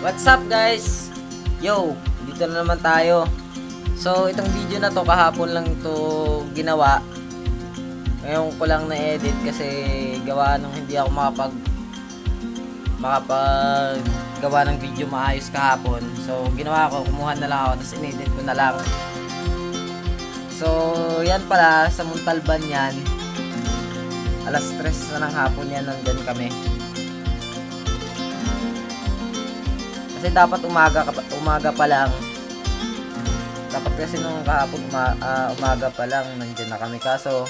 What's up guys? Yo, dito na naman tayo. So, itong video na to kahapon lang to ginawa. Ngayon ko lang na-edit kasi gawa nung hindi ako makapag gawa ng video maayos kahapon. So, ginawa ko, kumuha na lang ako, tapos in-edit ko na lang. So, yan pala, sa Montalban yan. Alas 3 na ng hapon yan, nandun kami. Kasi dapat umaga pa lang. Dapat kasi nung kahapon umaga pa lang nandiyan na kami. Kaso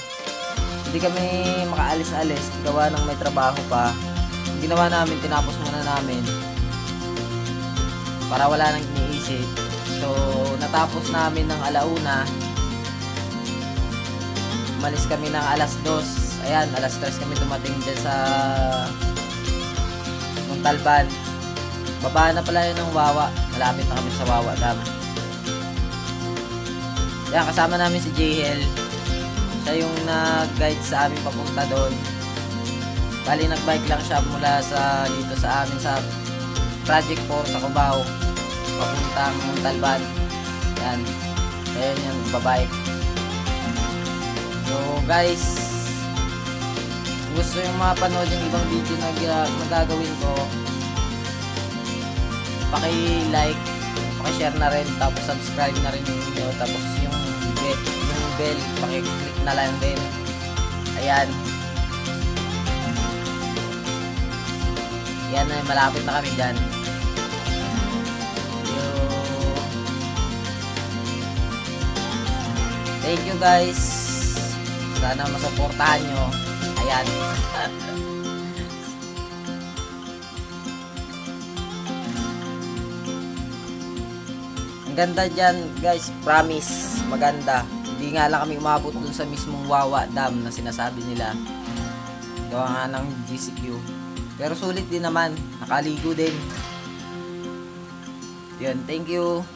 hindi kami makaalis-alis gawa ng may trabaho pa. Yung ginawa namin, tinapos muna namin para wala nang iniisip. So natapos namin ng 1:00. Umalis kami ng 2:00. Ayan, 3:00 kami dumating dyan sa Montalban. Baba na pala yun ng Wawa. Malapit na kami sa Wawa Dam. Yan, kasama namin si JL. Siya yung nag-guide sa amin papunta doon. Bali, nag-bike lang siya mula sa dito sa amin sa Project 4 sa Cubao. Papuntang Montalban. Yan. Ayan yung babike. So guys, gusto yung mapanood yung ibang video na magagawin ko, paki-like, paki-share na rin, tapos subscribe na rin yung video, tapos yung bell, paki-click na lang din. Ayan. Yan na, malapit na kami dyan. So, thank you guys. Sana masuportahan nyo. Ayan. Ang ganda dyan guys, promise, maganda. Hindi nga lang kami umabot dun sa mismong Wawa Dam na sinasabi nila. Gawa nga ng GCQ. Pero sulit din naman, nakaligo din. Yun, thank you.